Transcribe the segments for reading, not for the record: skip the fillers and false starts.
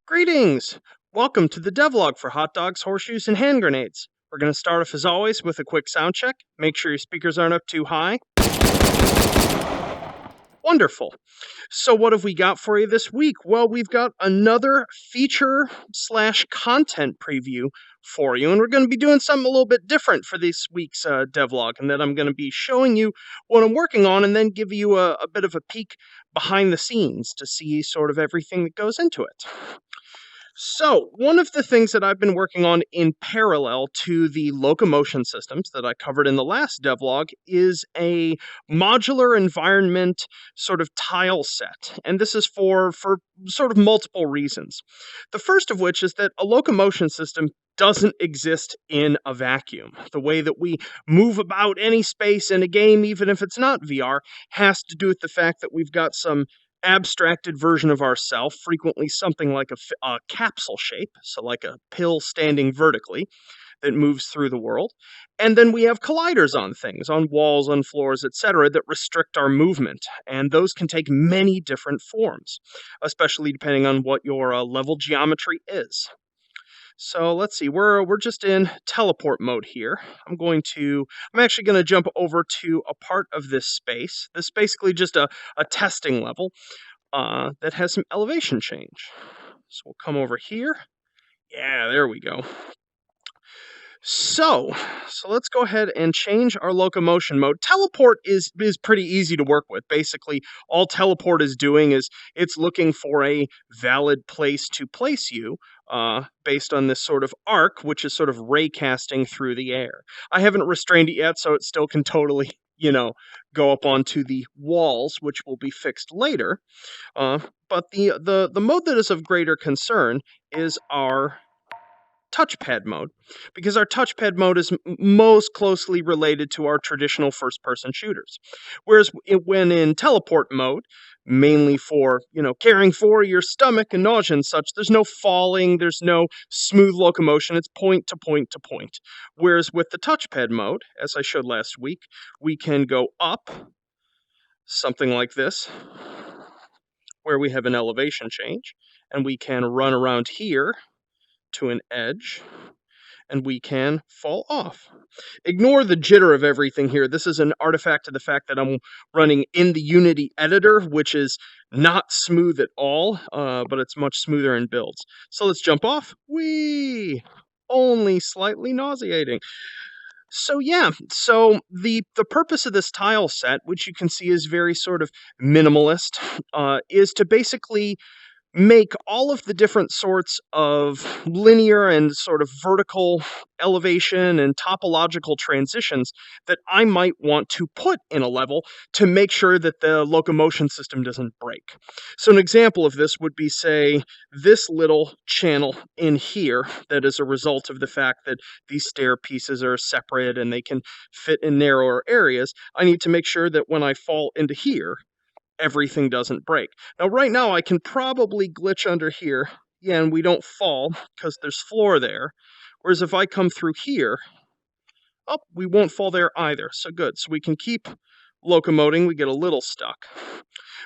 Greetings! Welcome to the Devlog for hot dogs, horseshoes, and hand grenades. We're going to start off as always with a quick sound check. Make sure your speakers aren't up too high. Wonderful. So what have we got for you this week? Well, we've got another feature/content preview for you, and we're going to be doing something a little bit different for this week's devlog, and that I'm going to be showing you what I'm working on and then give you a bit of a peek behind the scenes to see sort of everything that goes into it. So, one of the things that I've been working on in parallel to the locomotion systems that I covered in the last devlog is a modular environment sort of tile set. And this is for sort of multiple reasons. The first of which is that a locomotion system doesn't exist in a vacuum. The way that we move about any space in a game, even if it's not VR, has to do with the fact that we've got some abstracted version of ourself, frequently something like a capsule shape, so like a pill standing vertically that moves through the world. And then we have colliders on things, on walls, on floors, etc., that restrict our movement. And those can take many different forms, especially depending on what your level geometry is. So let's see, we're just in teleport mode here. I'm actually going to jump over to a part of this space. This is basically just a testing level that has some elevation change. So we'll come over here. Yeah, there we go. So let's go ahead and change our locomotion mode. Teleport is pretty easy to work with. Basically, all teleport is doing is it's looking for a valid place to place you based on this sort of arc, which is sort of ray casting through the air. I haven't restrained it yet, so it still can totally, go up onto the walls, which will be fixed later. But the mode that is of greater concern is our touchpad mode, because our touchpad mode is most closely related to our traditional first-person shooters. Whereas when in teleport mode, mainly for, caring for your stomach and nausea and such, there's no falling, there's no smooth locomotion, it's point to point to point. Whereas with the touchpad mode, as I showed last week, we can go up, something like this, where we have an elevation change, and we can run around here to an edge, and we can fall off. Ignore the jitter of everything here. This is an artifact of the fact that I'm running in the Unity editor, which is not smooth at all, but it's much smoother in builds. So let's jump off. Whee! Only slightly nauseating. So yeah, so the purpose of this tile set, which you can see is very sort of minimalist, is to basically make all of the different sorts of linear and sort of vertical elevation and topological transitions that I might want to put in a level to make sure that the locomotion system doesn't break. So an example of this would be, say, this little channel in here that is a result of the fact that these stair pieces are separate and they can fit in narrower areas. I need to make sure that when I fall into here, everything doesn't break. Now, right now, I can probably glitch under here, and we don't fall because there's floor there. Whereas if I come through here, we won't fall there either. So good. So we can keep locomoting. We get a little stuck.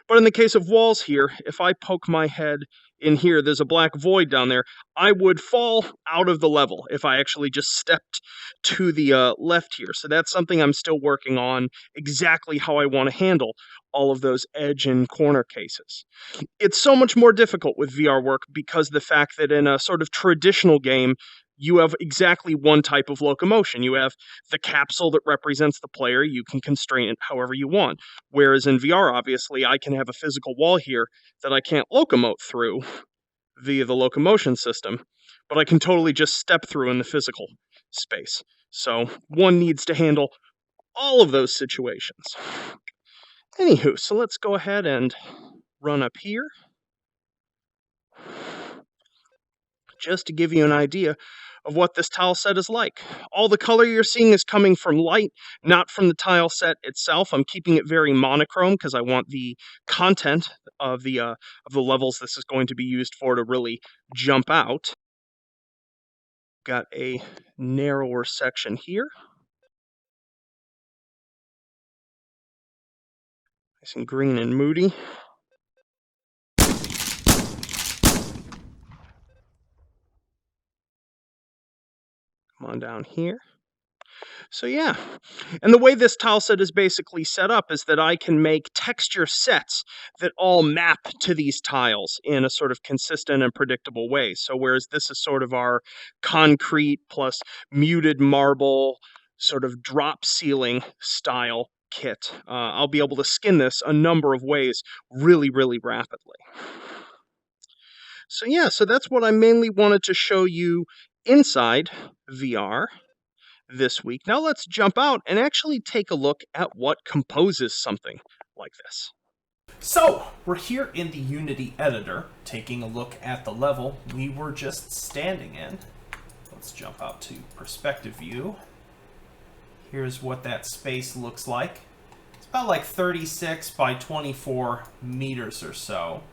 But in the case of walls here, if I poke my head in here, there's a black void down there, I would fall out of the level if I actually just stepped to the left here. So that's something I'm still working on, exactly how I want to handle all of those edge and corner cases. It's so much more difficult with VR work because the fact that in a sort of traditional game, you have exactly one type of locomotion. You have the capsule that represents the player. You can constrain it however you want. Whereas in VR, obviously, I can have a physical wall here that I can't locomote through via the locomotion system, but I can totally just step through in the physical space. So one needs to handle all of those situations. Anywho, so let's go ahead and run up here, just to give you an idea of what this tile set is like. All the color you're seeing is coming from light, not from the tile set itself. I'm keeping it very monochrome because I want the content of the levels this is going to be used for to really jump out. Got a narrower section here. Nice and green and moody. Come on down here. So yeah, and the way this tile set is basically set up is that I can make texture sets that all map to these tiles in a sort of consistent and predictable way. So whereas this is sort of our concrete plus muted marble sort of drop ceiling style kit, I'll be able to skin this a number of ways really, really rapidly. So yeah, so that's what I mainly wanted to show you inside VR this week. Now let's jump out and actually take a look at what composes something like this. So, we're here in the Unity editor, taking a look at the level we were just standing in. Let's jump out to perspective view. Here's what that space looks like. It's about like 36 by 24 meters or so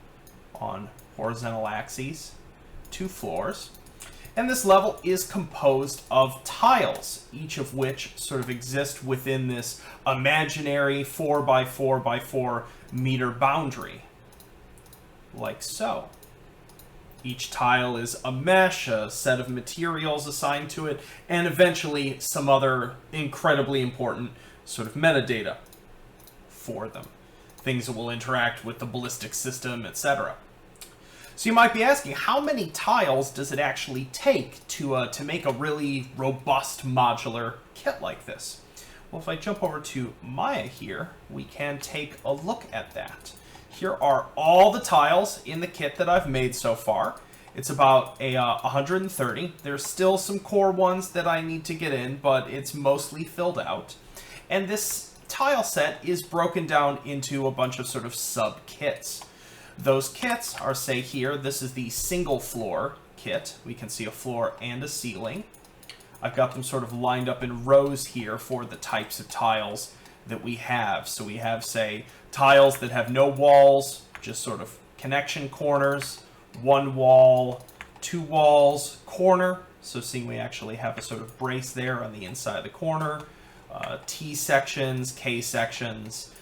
on horizontal axes, 2 floors. And this level is composed of tiles, each of which sort of exist within this imaginary 4 by 4 by 4 meter boundary, like so. Each tile is a mesh, a set of materials assigned to it, and eventually some other incredibly important sort of metadata for them. Things that will interact with the ballistic system, etc. So you might be asking, how many tiles does it actually take to make a really robust modular kit like this? Well, if I jump over to Maya here, we can take a look at that. Here are all the tiles in the kit that I've made so far. It's about 130. There's still some core ones that I need to get in, but it's mostly filled out. And this tile set is broken down into a bunch of sort of sub-kits. Those kits are, say here, this is the single floor kit. We can see a floor and a ceiling. I've got them sort of lined up in rows here for the types of tiles that we have. So we have, say, tiles that have no walls, just sort of connection corners, 1 wall, 2 walls, corner. So seeing we actually have a sort of brace there on the inside of the corner, T sections, K sections,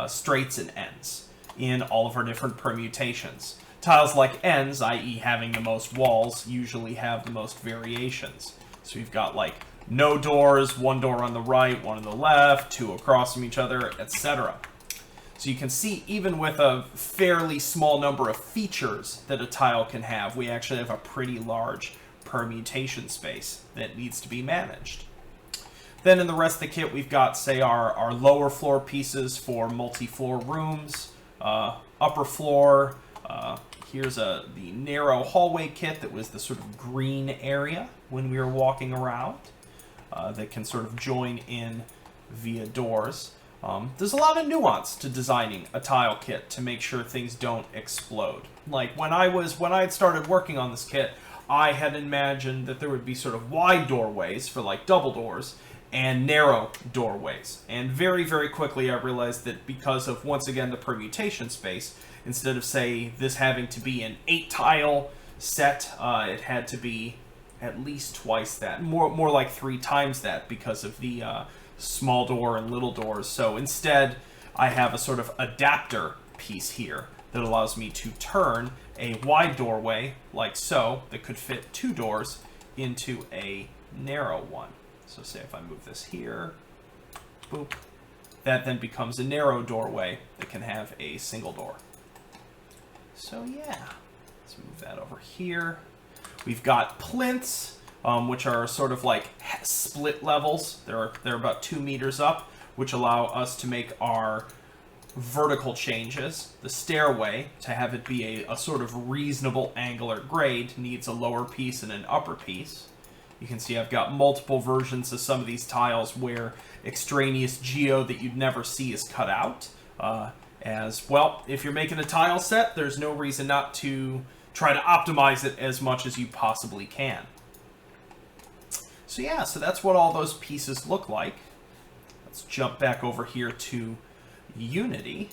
straights and ends in all of our different permutations. Tiles like ends, i.e. having the most walls, usually have the most variations. So we've got like no doors, 1 door on the right, 1 on the left, 2 across from each other, etc. So you can see even with a fairly small number of features that a tile can have, we actually have a pretty large permutation space that needs to be managed. Then in the rest of the kit, we've got, say, our lower floor pieces for multi-floor rooms, upper floor. Here's the narrow hallway kit that was the sort of green area when we were walking around that can sort of join in via doors. There's a lot of nuance to designing a tile kit to make sure things don't explode. Like when I had started working on this kit, I had imagined that there would be sort of wide doorways for like double doors and narrow doorways. And very, very quickly I realized that because of, once again, the permutation space, instead of, say, this having to be an 8-tile set, it had to be at least twice that, more like 3 times that because of the small door and little doors. So instead, I have a sort of adapter piece here that allows me to turn a wide doorway, like so, that could fit 2 doors into a narrow one. So say if I move this here, boop, that then becomes a narrow doorway that can have a single door. So yeah, let's move that over here. We've got plinths, which are sort of like split levels. They're about 2 meters up, which allow us to make our vertical changes. The stairway, to have it be a sort of reasonable angular grade, needs a lower piece and an upper piece. You can see I've got multiple versions of some of these tiles where extraneous geo that you'd never see is cut out. As well, if you're making a tile set, there's no reason not to try to optimize it as much as you possibly can. So yeah, so that's what all those pieces look like. Let's jump back over here to Unity.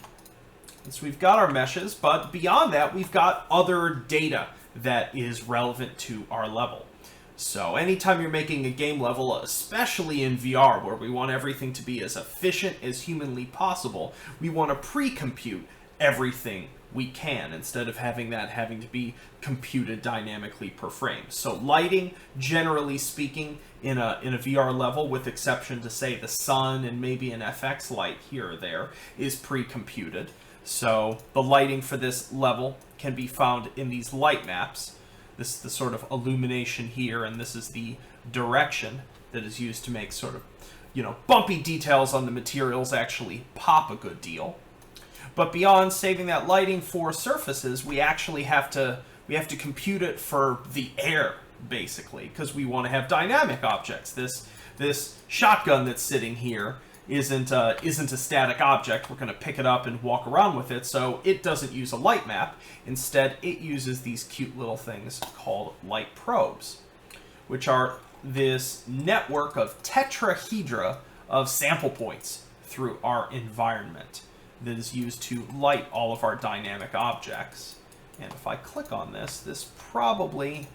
So we've got our meshes, but beyond that, we've got other data that is relevant to our level. So anytime you're making a game level, especially in VR, where we want everything to be as efficient as humanly possible, we want to pre-compute everything we can, instead of having to be computed dynamically per frame. So lighting, generally speaking, in a VR level, with exception to, say, the sun and maybe an FX light here or there, is pre-computed. So the lighting for this level can be found in these light maps. This is the sort of illumination here, and this is the direction that is used to make sort of, bumpy details on the materials actually pop a good deal. But beyond saving that lighting for surfaces, we actually have to compute it for the air, basically, because we want to have dynamic objects. This shotgun that's sitting here isn't a static object. We're going to pick it up and walk around with it, so it doesn't use a light map. Instead, it uses these cute little things called light probes, which are this network of tetrahedra of sample points through our environment that is used to light all of our dynamic objects. And if I click on this probably,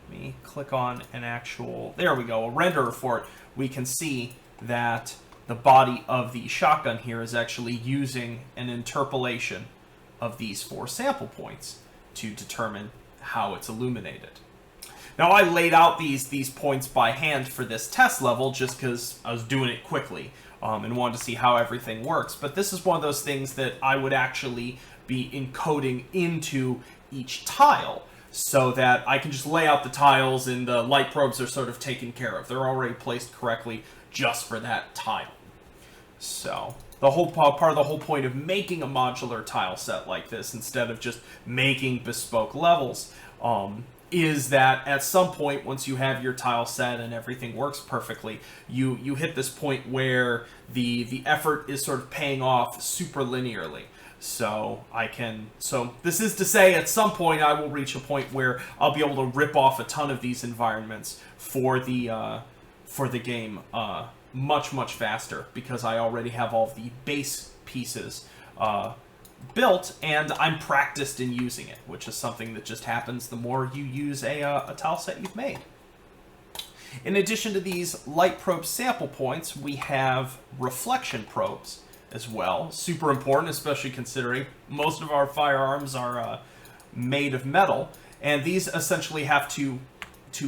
let me click on an actual, there we go, a renderer for it, we can see that the body of the shotgun here is actually using an interpolation of these 4 sample points to determine how it's illuminated. Now, I laid out these points by hand for this test level just because I was doing it quickly and wanted to see how everything works. But this is one of those things that I would actually be encoding into each tile so that I can just lay out the tiles and the light probes are sort of taken care of. They're already placed correctly just for that tile. So the whole part of the whole point of making a modular tile set like this, instead of just making bespoke levels, is that at some point, once you have your tile set and everything works perfectly, you hit this point where the effort is sort of paying off super linearly. So this is to say, at some point I will reach a point where I'll be able to rip off a ton of these environments for the game much faster, because I already have all the base pieces built, and I'm practiced in using it, which is something that just happens the more you use a tile set you've made. In addition to these light probe sample points, we have reflection probes as well. Super important, especially considering most of our firearms are made of metal, and these essentially have to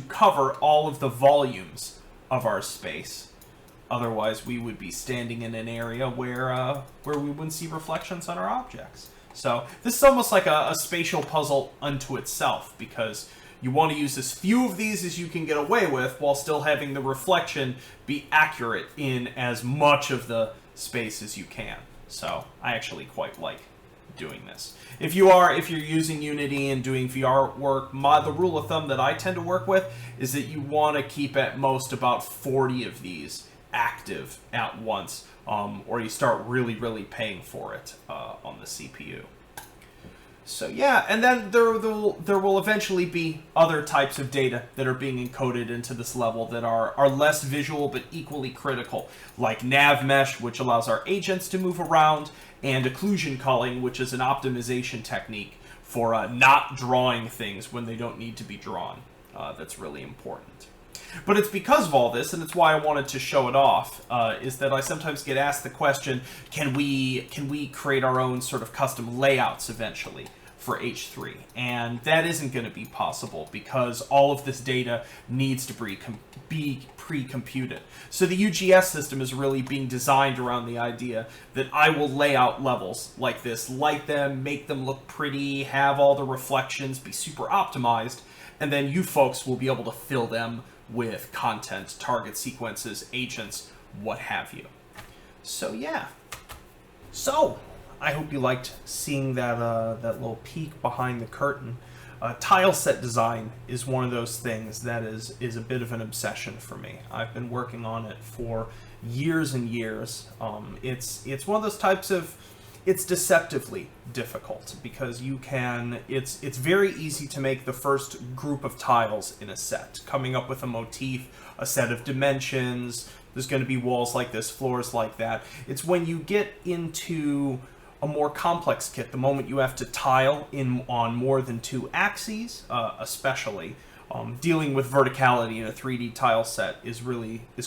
cover all of the volumes of our space. Otherwise, we would be standing in an area where we wouldn't see reflections on our objects. So this is almost like a spatial puzzle unto itself, because you want to use as few of these as you can get away with while still having the reflection be accurate in as much of the space as you can. So I actually quite like doing this. If you're using Unity and doing VR work, the rule of thumb that I tend to work with is that you want to keep at most about 40 of these active at once, or you start really paying for it on the CPU. So yeah, and then there will eventually be other types of data that are being encoded into this level that are less visual but equally critical, like nav mesh, which allows our agents to move around, and occlusion culling, which is an optimization technique for not drawing things when they don't need to be drawn. That's really important. But it's because of all this, and it's why I wanted to show it off, is that I sometimes get asked the question, can we create our own sort of custom layouts eventually for H3? And that isn't going to be possible because all of this data needs to be pre-computed. So the UGS system is really being designed around the idea that I will lay out levels like this, light them, make them look pretty, have all the reflections, be super optimized, and then you folks will be able to fill them with content, target sequences, agents, what have you. So yeah. So I hope you liked seeing that little peek behind the curtain. Tile set design is one of those things that is a bit of an obsession for me. I've been working on it for years and years. It's one of those types of, it's deceptively difficult because it's very easy to make the first group of tiles in a set, coming up with a motif, a set of dimensions. There's going to be walls like this, floors like that. It's when you get into a more complex kit, the moment you have to tile on more than 2 axes, especially, dealing with verticality in a 3D tile set is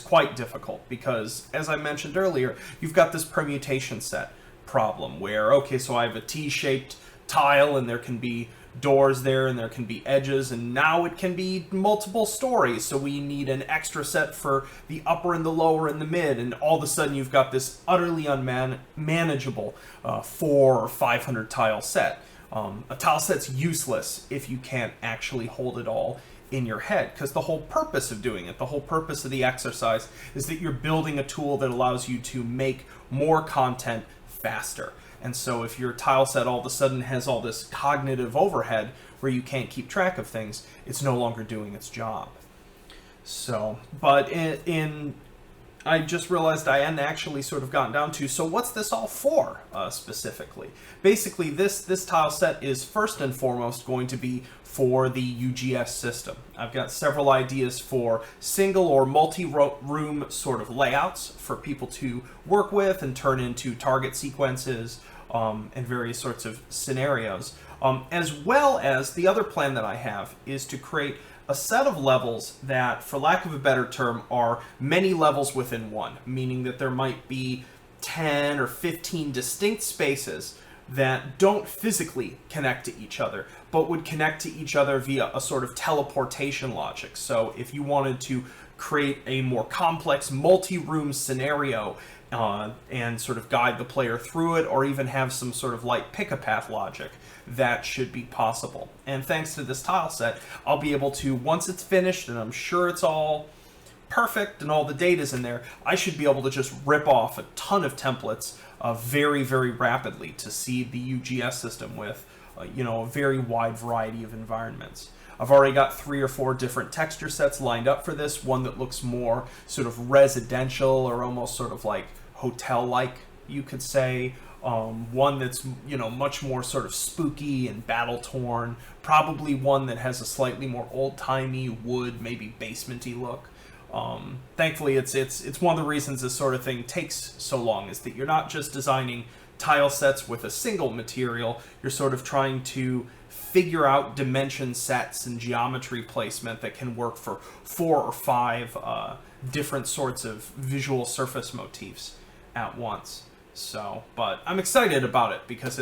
quite difficult because, as I mentioned earlier, you've got this permutation set problem where, okay, so I have a T-shaped tile, and there can be doors there, and there can be edges, and now it can be multiple stories, so we need an extra set for the upper and the lower and the mid, and all of a sudden you've got this utterly unmanageable 400 or 500 tile set. A tile set's useless if you can't actually hold it all in your head, because the whole purpose of doing it, the whole purpose of the exercise, is that you're building a tool that allows you to make more content faster. And so if your tile set all of a sudden has all this cognitive overhead where you can't keep track of things, it's no longer doing its job. So, but I just realized I hadn't actually sort of gotten down to, so what's this all for, specifically? Basically, this tile set is first and foremost going to be for the UGS system. I've got several ideas for single or multi-room sort of layouts for people to work with and turn into target sequences and various sorts of scenarios. As well as the other plan that I have is to create a set of levels that, for lack of a better term, are many levels within one, meaning that there might be 10 or 15 distinct spaces that don't physically connect to each other, but would connect to each other via a sort of teleportation logic. So if you wanted to create a more complex multi-room scenario and sort of guide the player through it, or even have some sort of light pick-a-path logic, that should be possible. And thanks to this tile set, I'll be able to, once it's finished, and I'm sure it's all perfect and all the data's in there, I should be able to just rip off a ton of templates very, very rapidly to seed the UGS system with a very wide variety of environments. I've already got 3 or 4 different texture sets lined up for this, one that looks more sort of residential or almost sort of like hotel-like, you could say. One that's, much more sort of spooky and battle-torn. Probably one that has a slightly more old-timey wood, maybe basement-y look. Thankfully, it's one of the reasons this sort of thing takes so long, is that you're not just designing tile sets with a single material, you're sort of trying to figure out dimension sets and geometry placement that can work for 4 or 5 different sorts of visual surface motifs at once. So, but I'm excited about it because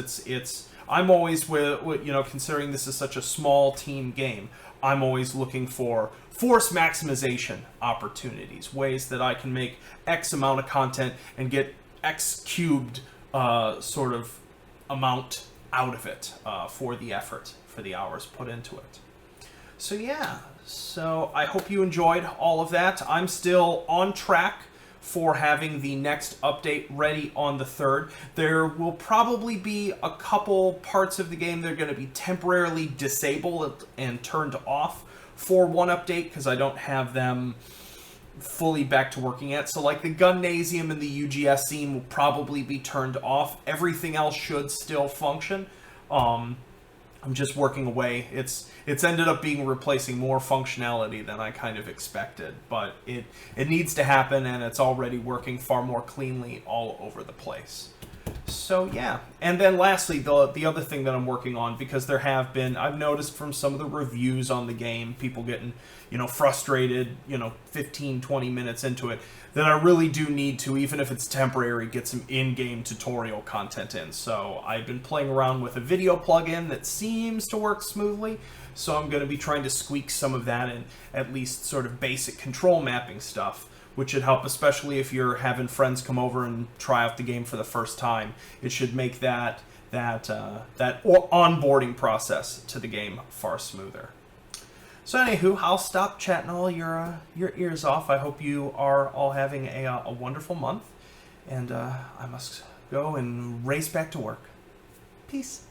I'm always considering this is such a small team game, I'm always looking for force maximization opportunities, ways that I can make X amount of content and get X cubed sort of amount out of it for the effort, for the hours put into it. So yeah, so I hope you enjoyed all of that. I'm still on track for having the next update ready on the 3rd. There will probably be a couple parts of the game that are going to be temporarily disabled and turned off for one update because I don't have them fully back to working yet. So like the Gunnasium and the UGS scene will probably be turned off. Everything else should still function. I'm just working away. It's ended up being replacing more functionality than I kind of expected, but it needs to happen, and it's already working far more cleanly all over the place. So yeah, and then lastly, the other thing that I'm working on, because I've noticed from some of the reviews on the game, people getting frustrated 15-20 minutes into it, that I really do need to, even if it's temporary, get some in-game tutorial content in. So I've been playing around with a video plugin that seems to work smoothly, so I'm going to be trying to squeak some of that in, at least sort of basic control mapping stuff, which should help, especially if you're having friends come over and try out the game for the first time. It should make that onboarding process to the game far smoother. So anywho, I'll stop chatting all your ears off. I hope you are all having a wonderful month, and I must go and race back to work. Peace.